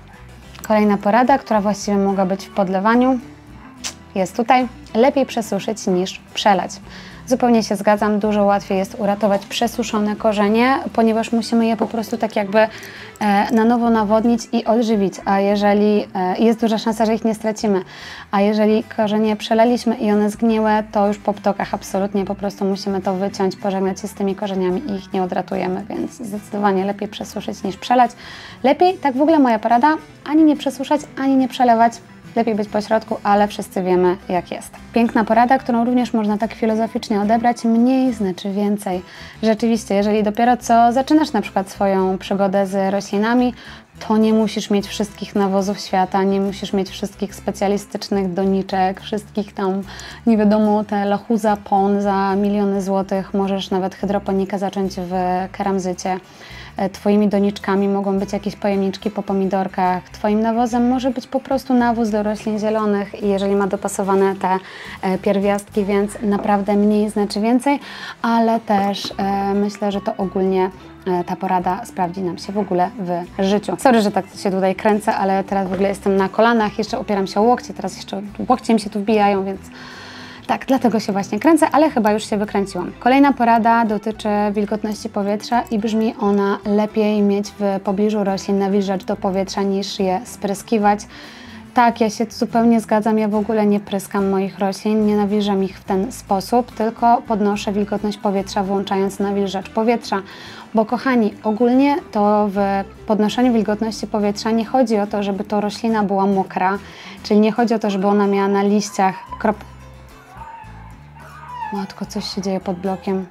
Speaker 1: Kolejna porada, która właściwie mogła być w podlewaniu, jest tutaj. Lepiej przesuszyć niż przelać. Zupełnie się zgadzam, dużo łatwiej jest uratować przesuszone korzenie, ponieważ musimy je po prostu tak jakby na nowo nawodnić i odżywić, a jeżeli jest duża szansa, że ich nie stracimy, a jeżeli korzenie przelaliśmy i one zgniłe, to już po ptokach absolutnie po prostu musimy to wyciąć, pożegnać się z tymi korzeniami i ich nie odratujemy, więc zdecydowanie lepiej przesuszyć niż przelać. Lepiej, tak w ogóle moja porada, ani nie przesuszać, ani nie przelewać. Lepiej być po środku, ale wszyscy wiemy, jak jest. Piękna porada, którą również można tak filozoficznie odebrać, mniej znaczy więcej. Rzeczywiście, jeżeli dopiero co zaczynasz na przykład swoją przygodę z roślinami, to nie musisz mieć wszystkich nawozów świata, nie musisz mieć wszystkich specjalistycznych doniczek, wszystkich tam, nie wiadomo, te lachuza pon za miliony złotych. Możesz nawet hydroponikę zacząć w keramzycie. Twoimi doniczkami mogą być jakieś pojemniczki po pomidorkach. Twoim nawozem może być po prostu nawóz do roślin zielonych i jeżeli ma dopasowane te pierwiastki, więc naprawdę mniej znaczy więcej, ale też myślę, że to ogólnie ta porada sprawdzi nam się w ogóle w życiu. Sorry, że tak się tutaj kręcę, ale teraz w ogóle jestem na kolanach, jeszcze opieram się o łokcie, teraz jeszcze łokcie mi się tu wbijają, więc tak, dlatego się właśnie kręcę, ale chyba już się wykręciłam. Kolejna porada dotyczy wilgotności powietrza i brzmi ona: lepiej mieć w pobliżu roślin nawilżacz do powietrza niż je spryskiwać. Tak, ja się zupełnie zgadzam, ja w ogóle nie pryskam moich roślin, nie nawilżam ich w ten sposób, tylko podnoszę wilgotność powietrza włączając nawilżacz powietrza. Bo kochani, ogólnie to w podnoszeniu wilgotności powietrza nie chodzi o to, żeby to roślina była mokra, czyli nie chodzi o to, żeby ona miała na liściach Matko, coś się dzieje pod blokiem.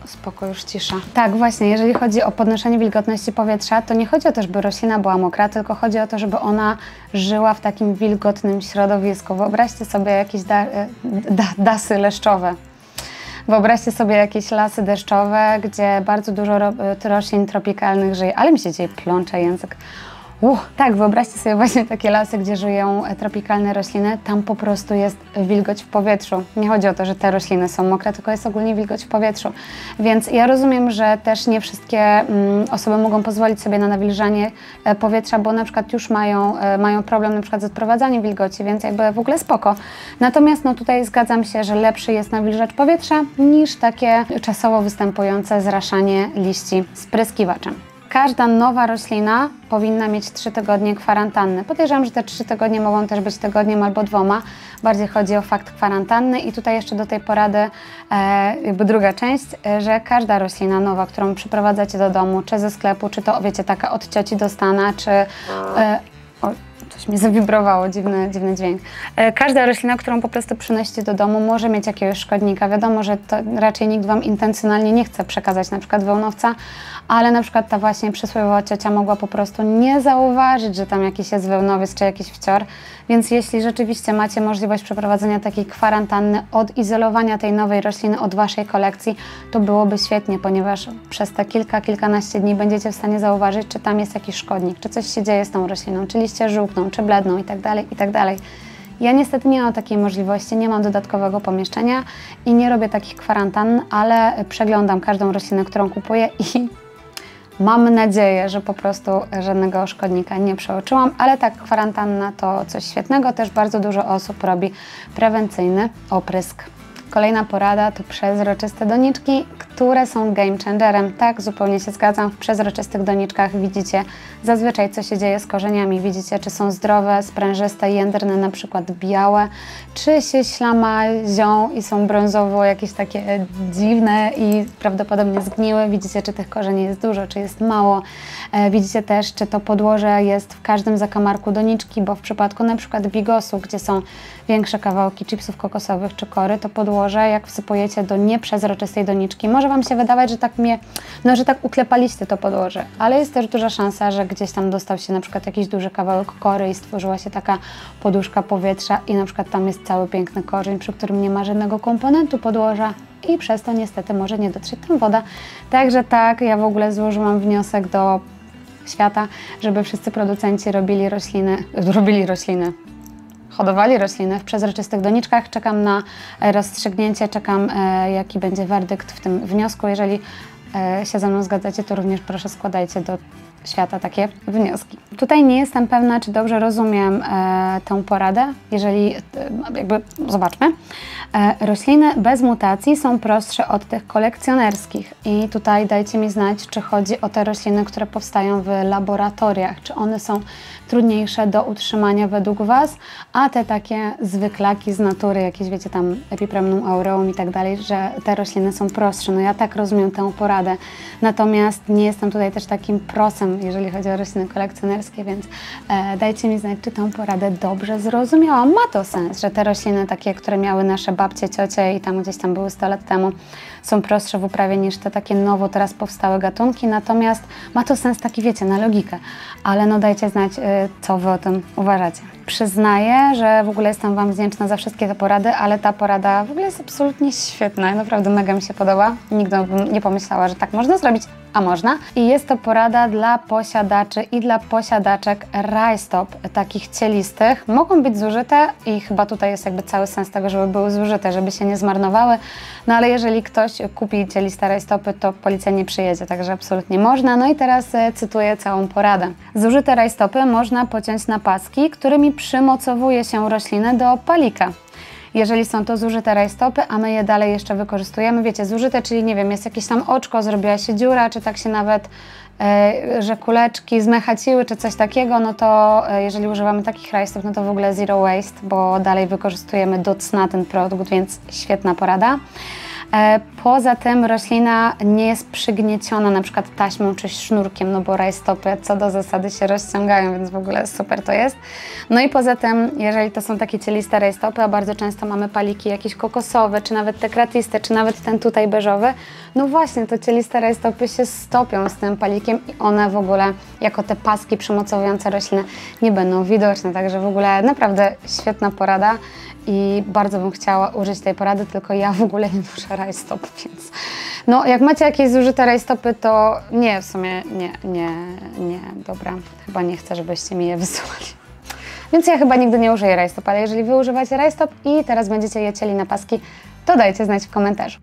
Speaker 1: Spoko, już cisza. Tak, właśnie, jeżeli chodzi o podnoszenie wilgotności powietrza, to nie chodzi o to, żeby roślina była mokra, tylko chodzi o to, żeby ona żyła w takim wilgotnym środowisku. Wyobraźcie sobie jakieś dasy leszczowe. Wyobraźcie sobie jakieś lasy deszczowe, gdzie bardzo dużo roślin tropikalnych żyje. Ale mi się dzieje, plącze język. Tak, wyobraźcie sobie właśnie takie lasy, gdzie żyją tropikalne rośliny. Tam po prostu jest wilgoć w powietrzu. Nie chodzi o to, że te rośliny są mokre, tylko jest ogólnie wilgoć w powietrzu. Więc ja rozumiem, że też nie wszystkie osoby mogą pozwolić sobie na nawilżanie powietrza, bo na przykład już mają problem na przykład z odprowadzaniem wilgoci, więc jakby w ogóle spoko. Natomiast no tutaj zgadzam się, że lepszy jest nawilżacz powietrza niż takie czasowo występujące zraszanie liści spryskiwaczem. Każda nowa roślina powinna mieć 3 tygodnie kwarantanny. Podejrzewam, że te 3 tygodnie mogą też być tygodniem albo 2. Bardziej chodzi o fakt kwarantanny i tutaj jeszcze do tej porady jakby druga część, że każda roślina nowa, którą przyprowadzacie do domu, czy ze sklepu, czy to wiecie, taka od cioci dostana, czy... Coś mi zawibrowało, dziwny dźwięk. Każda roślina, którą po prostu przynosicie do domu, może mieć jakiegoś szkodnika. Wiadomo, że to raczej nikt Wam intencjonalnie nie chce przekazać na przykład wełnowca, ale na przykład ta właśnie przysłowiowa ciocia mogła po prostu nie zauważyć, że tam jakiś jest wełnowiec czy jakiś wcior. Więc jeśli rzeczywiście macie możliwość przeprowadzenia takiej kwarantanny, odizolowania tej nowej rośliny od Waszej kolekcji, to byłoby świetnie, ponieważ przez te kilkanaście dni będziecie w stanie zauważyć, czy tam jest jakiś szkodnik, czy coś się dzieje z tą rośliną, czy liście żółkną, czy bledną itd., itd. Ja niestety nie mam takiej możliwości, nie mam dodatkowego pomieszczenia i nie robię takich kwarantan, ale przeglądam każdą roślinę, którą kupuję i mam nadzieję, że po prostu żadnego szkodnika nie przeoczyłam, ale tak, kwarantanna to coś świetnego. Też bardzo dużo osób robi prewencyjny oprysk. Kolejna porada to przezroczyste doniczki, które są game changerem. Tak, zupełnie się zgadzam. W przezroczystych doniczkach widzicie zazwyczaj, co się dzieje z korzeniami. Widzicie, czy są zdrowe, sprężyste, jędrne, na przykład białe, czy się ślamazią i są brązowo jakieś takie dziwne i prawdopodobnie zgniłe. Widzicie, czy tych korzeni jest dużo, czy jest mało. Widzicie też, czy to podłoże jest w każdym zakamarku doniczki, bo w przypadku na przykład bigosu, gdzie są większe kawałki chipsów kokosowych czy kory, to podłoże, jak wsypujecie do nieprzezroczystej doniczki, może Wam się wydawać, że że tak uklepaliście to podłoże, ale jest też duża szansa, że gdzieś tam dostał się na przykład jakiś duży kawałek kory i stworzyła się taka poduszka powietrza i na przykład tam jest cały piękny korzeń, przy którym nie ma żadnego komponentu podłoża i przez to niestety może nie dotrzeć tam woda. Także tak, ja w ogóle złożyłam wniosek do świata, żeby wszyscy producenci hodowali rośliny w przezroczystych doniczkach. Czekam na rozstrzygnięcie, czekam jaki będzie werdykt w tym wniosku. Jeżeli się ze mną zgadzacie, to również proszę składajcie do świata takie wnioski. Tutaj nie jestem pewna, czy dobrze rozumiem tę poradę. Jeżeli, zobaczmy. Rośliny bez mutacji są prostsze od tych kolekcjonerskich i tutaj dajcie mi znać, czy chodzi o te rośliny, które powstają w laboratoriach, czy one są trudniejsze do utrzymania według Was, a te takie zwyklaki z natury, jakieś wiecie tam epipremnum aureum i tak dalej, że te rośliny są prostsze. No ja tak rozumiem tę poradę. Natomiast nie jestem tutaj też takim prosem jeżeli chodzi o rośliny kolekcjonerskie, więc dajcie mi znać, czy tą poradę dobrze zrozumiałam. Ma to sens, że te rośliny takie, które miały nasze babcie, ciocie i tam gdzieś tam były 100 lat temu, są prostsze w uprawie niż te takie nowo teraz powstałe gatunki, natomiast ma to sens taki, wiecie, na logikę, ale no dajcie znać, co Wy o tym uważacie. Przyznaję, że w ogóle jestem Wam wdzięczna za wszystkie te porady, ale ta porada w ogóle jest absolutnie świetna, naprawdę mega mi się podoba. Nigdy bym nie pomyślała, że tak można zrobić, a można. I jest to porada dla posiadaczy i dla posiadaczek rajstop, takich cielistych. Mogą być zużyte i chyba tutaj jest jakby cały sens tego, żeby były zużyte, żeby się nie zmarnowały. No ale jeżeli ktoś kupi cieliste rajstopy, to policja nie przyjedzie, także absolutnie można. No i teraz cytuję całą poradę. Zużyte rajstopy można pociąć na paski, którymi przymocowuje się rośliny do palika. Jeżeli są to zużyte rajstopy, a my je dalej jeszcze wykorzystujemy, wiecie, zużyte, czyli nie wiem, jest jakieś tam oczko, zrobiła się dziura, czy tak się nawet, że kuleczki zmechaciły, czy coś takiego, no to jeżeli używamy takich rajstop, no to w ogóle zero waste, bo dalej wykorzystujemy do cna ten produkt, więc świetna porada. Poza tym roślina nie jest przygnieciona na przykład taśmą czy sznurkiem, no bo rajstopy co do zasady się rozciągają, więc w ogóle super to jest. No i poza tym, jeżeli to są takie cieliste rajstopy, a bardzo często mamy paliki jakieś kokosowe, czy nawet te kratiste, czy nawet ten tutaj beżowy, no właśnie, to cieliste rajstopy się stopią z tym palikiem i one w ogóle, jako te paski przymocowujące rośliny, nie będą widoczne, także w ogóle naprawdę świetna porada. I bardzo bym chciała użyć tej porady, tylko ja w ogóle nie noszę rajstop, więc no jak macie jakieś zużyte rajstopy, to nie, w sumie nie, dobra, chyba nie chcę, żebyście mi je wysyłali. Więc ja chyba nigdy nie użyję rajstop, ale jeżeli Wy używacie rajstop i teraz będziecie je cieli na paski, to dajcie znać w komentarzu.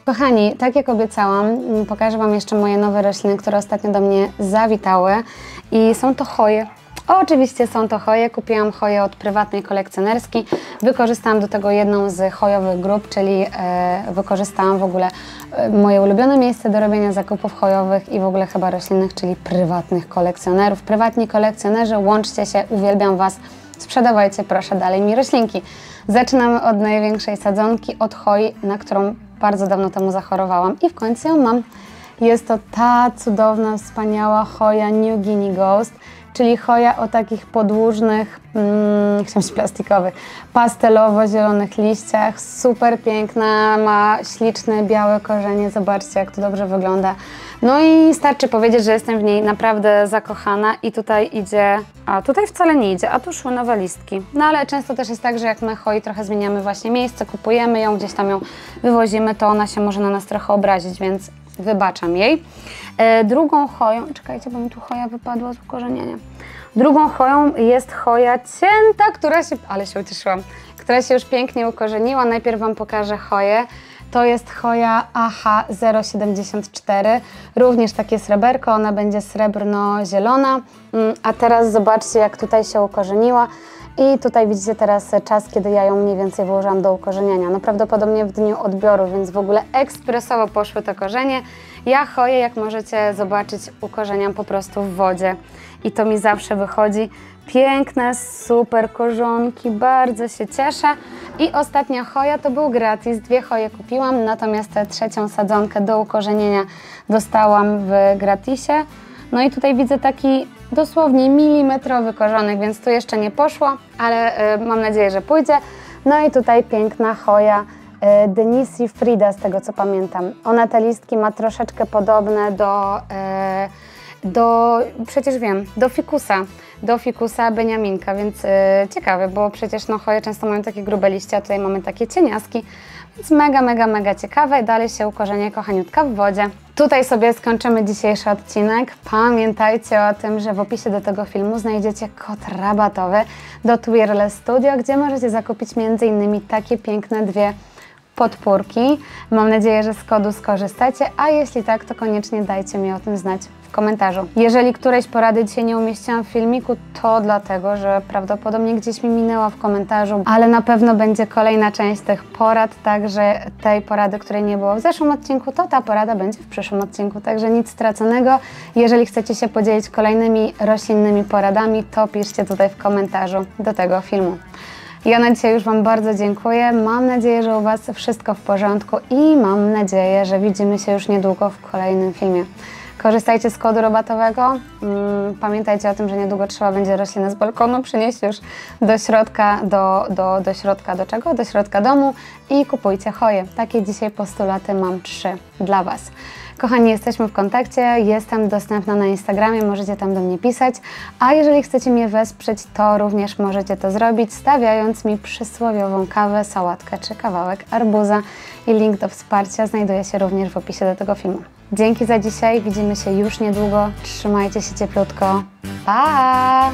Speaker 1: Kochani, tak jak obiecałam, pokażę Wam jeszcze moje nowe rośliny, które ostatnio do mnie zawitały i są to choje. Oczywiście są to choje, kupiłam choje od prywatnej kolekcjonerskiej, wykorzystałam do tego jedną z chojowych grup, czyli wykorzystałam w ogóle moje ulubione miejsce do robienia zakupów chojowych i w ogóle chyba roślinnych, czyli prywatnych kolekcjonerów. Prywatni kolekcjonerzy, łączcie się, uwielbiam Was, sprzedawajcie proszę dalej mi roślinki. Zaczynamy od największej sadzonki, od choi, na którą bardzo dawno temu zachorowałam i w końcu ją mam. Jest to ta cudowna, wspaniała choja New Guinea Ghost, czyli choja o takich podłużnych, chciałam się plastikowych, pastelowo-zielonych liściach, super piękna, ma śliczne, białe korzenie, zobaczcie jak to dobrze wygląda. No i starczy powiedzieć, że jestem w niej naprawdę zakochana i tutaj idzie, a tutaj wcale nie idzie, a tu szły nowe listki. No ale często też jest tak, że jak my choi trochę zmieniamy właśnie miejsce, kupujemy ją, gdzieś tam ją wywozimy, to ona się może na nas trochę obrazić, więc wybaczam jej. Drugą choją, czekajcie, bo mi tu choja wypadła z ukorzenienia. Drugą choją jest choja cięta, która się, ale się ucieszyłam, która się już pięknie ukorzeniła. Najpierw Wam pokażę choję. To jest choja AH074, również takie sreberko, ona będzie srebrno-zielona. A teraz zobaczcie, jak tutaj się ukorzeniła. I tutaj widzicie teraz czas, kiedy ja ją mniej więcej wyłożyłam do ukorzeniania. No prawdopodobnie w dniu odbioru, więc w ogóle ekspresowo poszły te korzenie. Ja choję, jak możecie zobaczyć, ukorzeniam po prostu w wodzie. I to mi zawsze wychodzi. Piękne, super korzonki, bardzo się cieszę. I ostatnia choja to był gratis, 2 choje kupiłam, natomiast tę trzecią sadzonkę do ukorzenienia dostałam w gratisie. No i tutaj widzę taki dosłownie milimetrowy korzonek, więc tu jeszcze nie poszło, ale mam nadzieję, że pójdzie. No i tutaj piękna choja Denisi Frida, z tego co pamiętam. Ona te listki ma troszeczkę podobne przecież wiem, do fikusa Beniaminka, więc ciekawe, bo przecież no, choje często mają takie grube liście, a tutaj mamy takie cieniaski, więc mega ciekawe. Dalej się ukorzenie kochaniutka w wodzie. Tutaj sobie skończymy dzisiejszy odcinek. Pamiętajcie o tym, że w opisie do tego filmu znajdziecie kod rabatowy do Twirless Studio, gdzie możecie zakupić m.in. takie piękne 2 podpórki. Mam nadzieję, że z kodu skorzystacie, a jeśli tak, to koniecznie dajcie mi o tym znać w komentarzu. Jeżeli którejś porady dzisiaj nie umieściłam w filmiku, to dlatego, że prawdopodobnie gdzieś mi minęła w komentarzu, ale na pewno będzie kolejna część tych porad, także tej porady, której nie było w zeszłym odcinku, to ta porada będzie w przyszłym odcinku, także nic straconego. Jeżeli chcecie się podzielić kolejnymi roślinnymi poradami, to piszcie tutaj w komentarzu do tego filmu. Ja na dzisiaj już Wam bardzo dziękuję. Mam nadzieję, że u Was wszystko w porządku i mam nadzieję, że widzimy się już niedługo w kolejnym filmie. Korzystajcie z kodu rabatowego. Pamiętajcie o tym, że niedługo trzeba będzie roślinę z balkonu przynieść już do środka, do środka do czego? Do środka domu i kupujcie choje. Takie dzisiaj postulaty mam 3 dla Was. Kochani, jesteśmy w kontakcie, jestem dostępna na Instagramie, możecie tam do mnie pisać, a jeżeli chcecie mnie wesprzeć, to również możecie to zrobić, stawiając mi przysłowiową kawę, sałatkę czy kawałek arbuza i link do wsparcia znajduje się również w opisie do tego filmu. Dzięki za dzisiaj, widzimy się już niedługo, trzymajcie się cieplutko, pa!